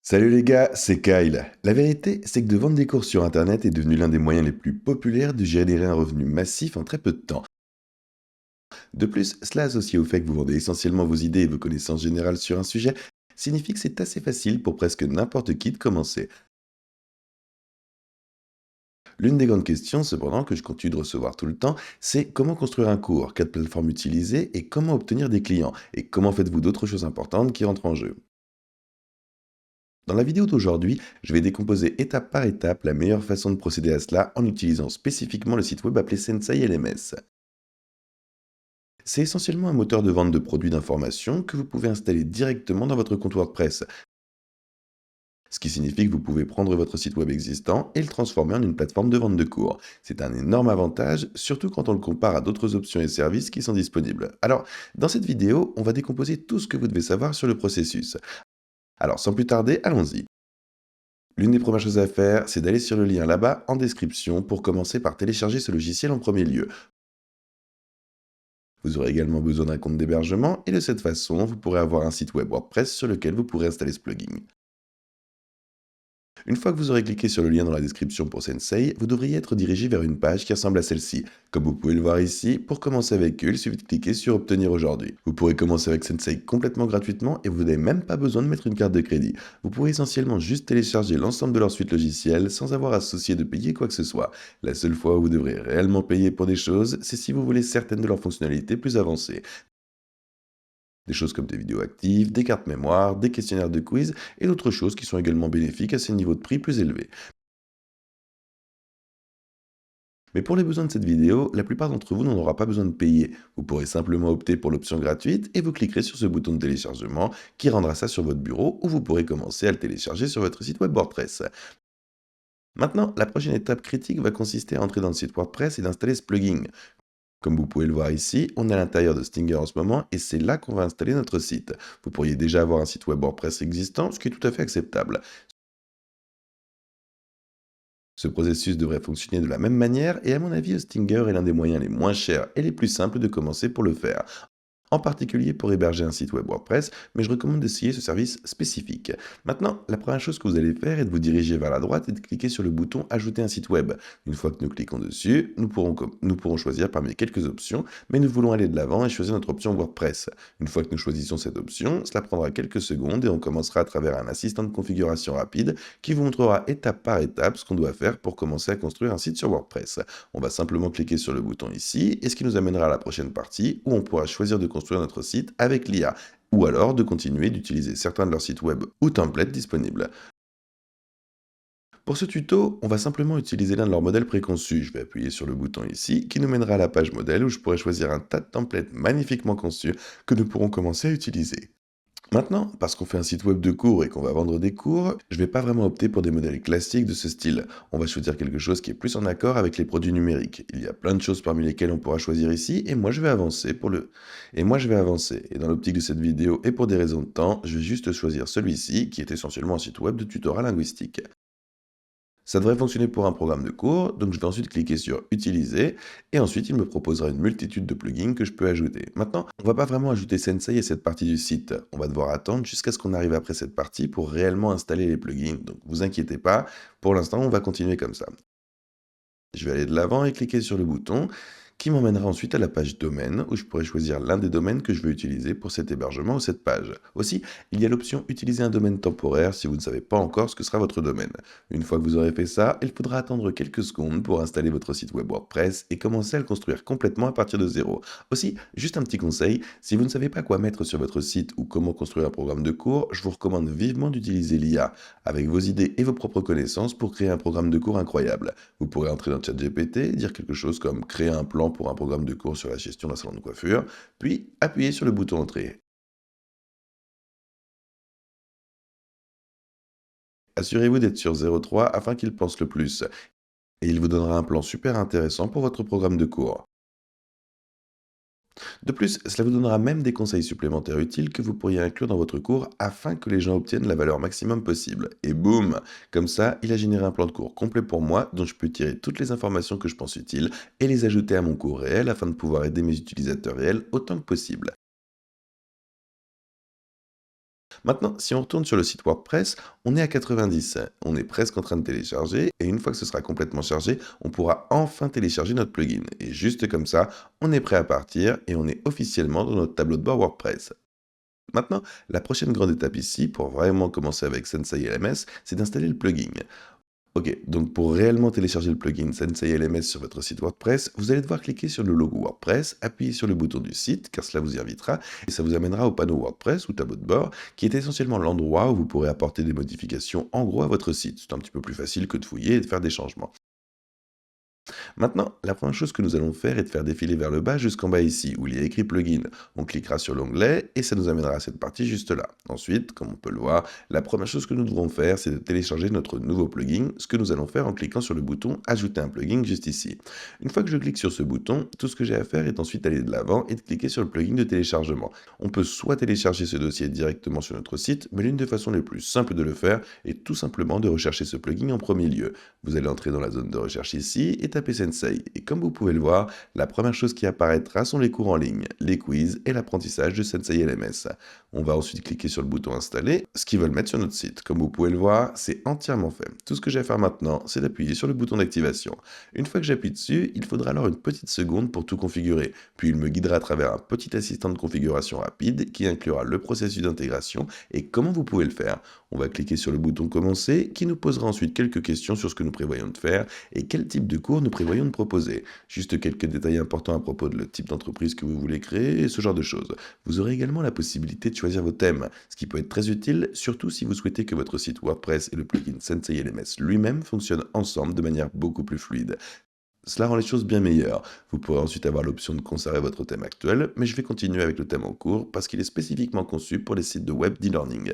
Salut les gars, c'est Kyle. La vérité, c'est que de vendre des cours sur Internet est devenu l'un des moyens les plus populaires de générer un revenu massif en très peu de temps. De plus, cela associé au fait que vous vendez essentiellement vos idées et vos connaissances générales sur un sujet, signifie que c'est assez facile pour presque n'importe qui de commencer. L'une des grandes questions, cependant, que je continue de recevoir tout le temps, c'est comment construire un cours, quelle plateforme utiliser et comment obtenir des clients, et comment faites-vous d'autres choses importantes qui rentrent en jeu. Dans la vidéo d'aujourd'hui, je vais décomposer étape par étape la meilleure façon de procéder à cela en utilisant spécifiquement le site web appelé Sensei LMS. C'est essentiellement un moteur de vente de produits d'information que vous pouvez installer directement dans votre compte WordPress, ce qui signifie que vous pouvez prendre votre site web existant et le transformer en une plateforme de vente de cours. C'est un énorme avantage, surtout quand on le compare à d'autres options et services qui sont disponibles. Alors, dans cette vidéo, on va décomposer tout ce que vous devez savoir sur le processus. Alors, sans plus tarder, allons-y. L'une des premières choses à faire, c'est d'aller sur le lien là-bas en description pour commencer par télécharger ce logiciel en premier lieu. Vous aurez également besoin d'un compte d'hébergement et de cette façon, vous pourrez avoir un site web WordPress sur lequel vous pourrez installer ce plugin. Une fois que vous aurez cliqué sur le lien dans la description pour Sensei, vous devriez être dirigé vers une page qui ressemble à celle-ci. Comme vous pouvez le voir ici, pour commencer avec eux, il suffit de cliquer sur Obtenir aujourd'hui. Vous pourrez commencer avec Sensei complètement gratuitement et vous n'avez même pas besoin de mettre une carte de crédit. Vous pourrez essentiellement juste télécharger l'ensemble de leur suite logicielle sans avoir associé de payer quoi que ce soit. La seule fois où vous devrez réellement payer pour des choses, c'est si vous voulez certaines de leurs fonctionnalités plus avancées. Des choses comme des vidéos actives, des cartes mémoire, des questionnaires de quiz et d'autres choses qui sont également bénéfiques à ces niveaux de prix plus élevés. Mais pour les besoins de cette vidéo, la plupart d'entre vous n'en aura pas besoin de payer. Vous pourrez simplement opter pour l'option gratuite et vous cliquerez sur ce bouton de téléchargement qui rendra ça sur votre bureau ou vous pourrez commencer à le télécharger sur votre site web WordPress. Maintenant, la prochaine étape critique va consister à entrer dans le site WordPress et d'installer ce plugin. Comme vous pouvez le voir ici, on est à l'intérieur de Stinger en ce moment et c'est là qu'on va installer notre site. Vous pourriez déjà avoir un site web WordPress existant, ce qui est tout à fait acceptable. Ce processus devrait fonctionner de la même manière et à mon avis, Stinger est l'un des moyens les moins chers et les plus simples de commencer pour le faire, en particulier pour héberger un site web WordPress, mais je recommande d'essayer ce service spécifique. Maintenant, la première chose que vous allez faire est de vous diriger vers la droite et de cliquer sur le bouton Ajouter un site web. Une fois que nous cliquons dessus, nous pourrons choisir parmi quelques options, mais nous voulons aller de l'avant et choisir notre option WordPress. Une fois que nous choisissons cette option, cela prendra quelques secondes et on commencera à travers un assistant de configuration rapide qui vous montrera étape par étape ce qu'on doit faire pour commencer à construire un site sur WordPress. On va simplement cliquer sur le bouton ici, et ce qui nous amènera à la prochaine partie où on pourra choisir de construire notre site avec l'IA, ou alors de continuer d'utiliser certains de leurs sites web ou templates disponibles. Pour ce tuto, on va simplement utiliser l'un de leurs modèles préconçus. Je vais appuyer sur le bouton ici, qui nous mènera à la page modèle où je pourrai choisir un tas de templates magnifiquement conçus que nous pourrons commencer à utiliser. Maintenant, parce qu'on fait un site web de cours et qu'on va vendre des cours, je vais pas vraiment opter pour des modèles classiques de ce style. On va choisir quelque chose qui est plus en accord avec les produits numériques. Il y a plein de choses parmi lesquelles on pourra choisir ici et moi je vais avancer Et dans l'optique de cette vidéo et pour des raisons de temps, je vais juste choisir celui-ci qui est essentiellement un site web de tutorat linguistique. Ça devrait fonctionner pour un programme de cours, donc je vais ensuite cliquer sur Utiliser, et ensuite il me proposera une multitude de plugins que je peux ajouter. Maintenant, on va pas vraiment ajouter Sensei à cette partie du site. On va devoir attendre jusqu'à ce qu'on arrive après cette partie pour réellement installer les plugins. Donc vous inquiétez pas, pour l'instant on va continuer comme ça. Je vais aller de l'avant et cliquer sur le bouton qui m'emmènera ensuite à la page domaine où je pourrai choisir l'un des domaines que je veux utiliser pour cet hébergement ou cette page. Aussi, il y a l'option utiliser un domaine temporaire si vous ne savez pas encore ce que sera votre domaine. Une fois que vous aurez fait ça, il faudra attendre quelques secondes pour installer votre site web WordPress et commencer à le construire complètement à partir de zéro. Aussi, juste un petit conseil, si vous ne savez pas quoi mettre sur votre site ou comment construire un programme de cours, je vous recommande vivement d'utiliser l'IA avec vos idées et vos propres connaissances pour créer un programme de cours incroyable. Vous pourrez entrer dans ChatGPT, dire quelque chose comme créer un plan pour un programme de cours sur la gestion d'un salon de coiffure, puis appuyez sur le bouton entrée. Assurez-vous d'être sur 0,3 afin qu'il pense le plus, et il vous donnera un plan super intéressant pour votre programme de cours. De plus, cela vous donnera même des conseils supplémentaires utiles que vous pourriez inclure dans votre cours afin que les gens obtiennent la valeur maximum possible. Et boum! Comme ça, il a généré un plan de cours complet pour moi dont je peux tirer toutes les informations que je pense utiles et les ajouter à mon cours réel afin de pouvoir aider mes utilisateurs réels autant que possible. Maintenant, si on retourne sur le site WordPress, on est à 90. On est presque en train de télécharger et une fois que ce sera complètement chargé, on pourra enfin télécharger notre plugin. Et juste comme ça, on est prêt à partir et on est officiellement dans notre tableau de bord WordPress. Maintenant, la prochaine grande étape ici, pour vraiment commencer avec Sensei LMS, c'est d'installer le plugin. Ok, donc pour réellement télécharger le plugin Sensei LMS sur votre site WordPress, vous allez devoir cliquer sur le logo WordPress, appuyer sur le bouton du site, car cela vous y invitera, et ça vous amènera au panneau WordPress ou tableau de bord, qui est essentiellement l'endroit où vous pourrez apporter des modifications en gros à votre site. C'est un petit peu plus facile que de fouiller et de faire des changements. Maintenant, la première chose que nous allons faire est de faire défiler vers le bas jusqu'en bas ici, où il y a écrit plugin. On cliquera sur l'onglet et ça nous amènera à cette partie juste là. Ensuite, comme on peut le voir, la première chose que nous devrons faire, c'est de télécharger notre nouveau plugin, ce que nous allons faire en cliquant sur le bouton ajouter un plugin juste ici. Une fois que je clique sur ce bouton, tout ce que j'ai à faire est ensuite d'aller de l'avant et de cliquer sur le plugin de téléchargement. On peut soit télécharger ce dossier directement sur notre site, mais l'une des façons les plus simples de le faire est tout simplement de rechercher ce plugin en premier lieu. Vous allez entrer dans la zone de recherche ici et taper Sensei. Et comme vous pouvez le voir, la première chose qui apparaîtra sont les cours en ligne, les quiz et l'apprentissage de Sensei LMS. On va ensuite cliquer sur le bouton installer, ce qu'ils veulent mettre sur notre site. Comme vous pouvez le voir, c'est entièrement fait. Tout ce que j'ai à faire maintenant, c'est d'appuyer sur le bouton d'activation. Une fois que j'appuie dessus, il faudra alors une petite seconde pour tout configurer. Puis il me guidera à travers un petit assistant de configuration rapide qui inclura le processus d'intégration et comment vous pouvez le faire. On va cliquer sur le bouton commencer qui nous posera ensuite quelques questions sur ce que nous prévoyons de faire et quel type de cours nous prévoyons de proposer. Juste quelques détails importants à propos de le type d'entreprise que vous voulez créer et ce genre de choses. Vous aurez également la possibilité de choisir vos thèmes, ce qui peut être très utile, surtout si vous souhaitez que votre site WordPress et le plugin Sensei LMS lui-même fonctionnent ensemble de manière beaucoup plus fluide. Cela rend les choses bien meilleures. Vous pourrez ensuite avoir l'option de conserver votre thème actuel, mais je vais continuer avec le thème en cours parce qu'il est spécifiquement conçu pour les sites de web d'e-learning.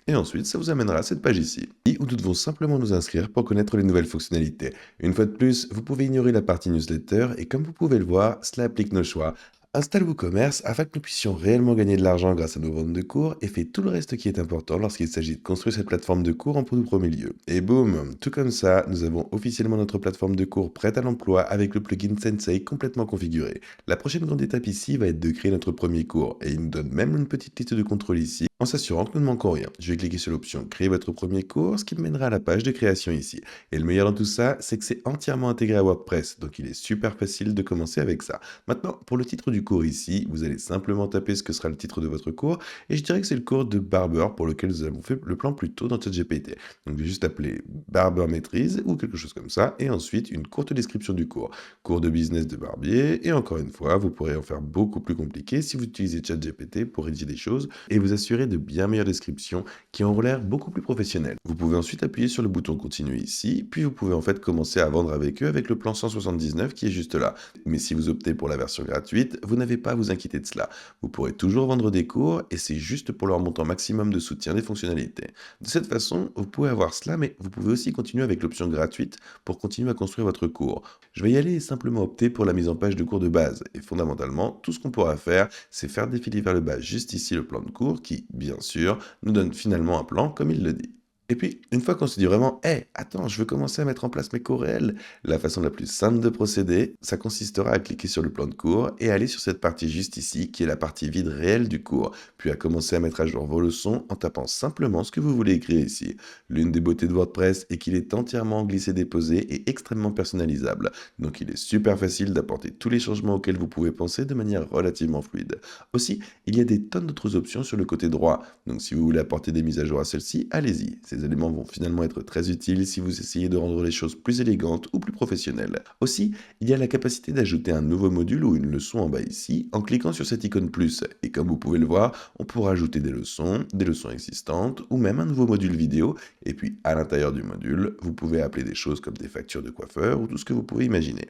Et ensuite, ça vous amènera à cette page ici, où nous devons simplement nous inscrire pour connaître les nouvelles fonctionnalités. Une fois de plus, vous pouvez ignorer la partie newsletter et comme vous pouvez le voir, cela applique nos choix. Installe WooCommerce afin que nous puissions réellement gagner de l'argent grâce à nos ventes de cours et fait tout le reste qui est important lorsqu'il s'agit de construire cette plateforme de cours en tout premier lieu. Et boum, tout comme ça, nous avons officiellement notre plateforme de cours prête à l'emploi avec le plugin Sensei complètement configuré. La prochaine grande étape ici va être de créer notre premier cours et il nous donne même une petite liste de contrôle ici en s'assurant que nous ne manquons rien. Je vais cliquer sur l'option créer votre premier cours, ce qui me mènera à la page de création ici. Et le meilleur dans tout ça, c'est que c'est entièrement intégré à WordPress, donc il est super facile de commencer avec ça. Maintenant, pour le titre du cours ici, vous allez simplement taper ce que sera le titre de votre cours, et je dirais que c'est le cours de Barber pour lequel nous avons fait le plan plus tôt dans ChatGPT. Donc je vais juste appeler Barber Maîtrise ou quelque chose comme ça, et ensuite une courte description du cours. Cours de business de barbier, et encore une fois, vous pourrez en faire beaucoup plus compliqué si vous utilisez ChatGPT pour rédiger des choses, et vous assurer de bien meilleures descriptions qui auront l'air beaucoup plus professionnelles. Vous pouvez ensuite appuyer sur le bouton continuer ici, puis vous pouvez en fait commencer à vendre avec eux avec le plan 179 qui est juste là. Mais si vous optez pour la version gratuite, vous n'avez pas à vous inquiéter de cela. Vous pourrez toujours vendre des cours et c'est juste pour leur montant maximum de soutien des fonctionnalités. De cette façon, vous pouvez avoir cela, mais vous pouvez aussi continuer avec l'option gratuite pour continuer à construire votre cours. Je vais y aller et simplement opter pour la mise en page de cours de base. Et fondamentalement, tout ce qu'on pourra faire, c'est faire défiler vers le bas juste ici le plan de cours qui, bien sûr, nous donne finalement un plan comme il le dit. Et puis, une fois qu'on se dit vraiment, hé, attends, je veux commencer à mettre en place mes cours réels, la façon la plus simple de procéder, ça consistera à cliquer sur le plan de cours et aller sur cette partie juste ici, qui est la partie vide réelle du cours, puis à commencer à mettre à jour vos leçons en tapant simplement ce que vous voulez écrire ici. L'une des beautés de WordPress est qu'il est entièrement glissé-déposé et extrêmement personnalisable, donc il est super facile d'apporter tous les changements auxquels vous pouvez penser de manière relativement fluide. Aussi, il y a des tonnes d'autres options sur le côté droit, donc si vous voulez apporter des mises à jour à celle-ci, allez-y. Ces éléments vont finalement être très utiles si vous essayez de rendre les choses plus élégantes ou plus professionnelles. Aussi, il y a la capacité d'ajouter un nouveau module ou une leçon en bas ici en cliquant sur cette icône plus. Et comme vous pouvez le voir, on pourra ajouter des leçons existantes ou même un nouveau module vidéo. Et puis à l'intérieur du module, vous pouvez appeler des choses comme des factures de coiffeur ou tout ce que vous pouvez imaginer.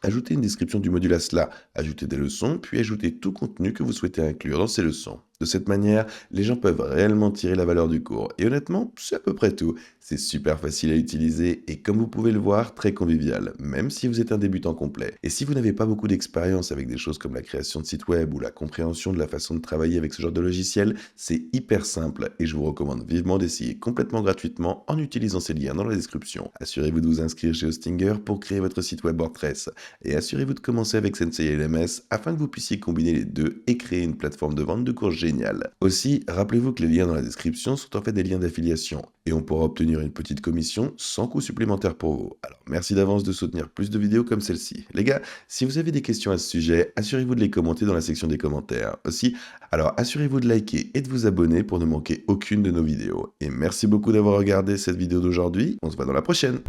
Ajoutez une description du module à cela, ajoutez des leçons, puis ajoutez tout contenu que vous souhaitez inclure dans ces leçons. De cette manière, les gens peuvent réellement tirer la valeur du cours. Et honnêtement, c'est à peu près tout. C'est super facile à utiliser et comme vous pouvez le voir, très convivial, même si vous êtes un débutant complet. Et si vous n'avez pas beaucoup d'expérience avec des choses comme la création de sites web ou la compréhension de la façon de travailler avec ce genre de logiciel, c'est hyper simple et je vous recommande vivement d'essayer complètement gratuitement en utilisant ces liens dans la description. Assurez-vous de vous inscrire chez Hostinger pour créer votre site web WordPress et assurez-vous de commencer avec Sensei LMS afin que vous puissiez combiner les deux et créer une plateforme de vente de cours géniale génial. Aussi, rappelez-vous que les liens dans la description sont en fait des liens d'affiliation et on pourra obtenir une petite commission sans coût supplémentaire pour vous. Alors merci d'avance de soutenir plus de vidéos comme celle-ci. Les gars, si vous avez des questions à ce sujet, assurez-vous de les commenter dans la section des commentaires. Aussi, alors assurez-vous de liker et de vous abonner pour ne manquer aucune de nos vidéos. Et merci beaucoup d'avoir regardé cette vidéo d'aujourd'hui. On se voit dans la prochaine.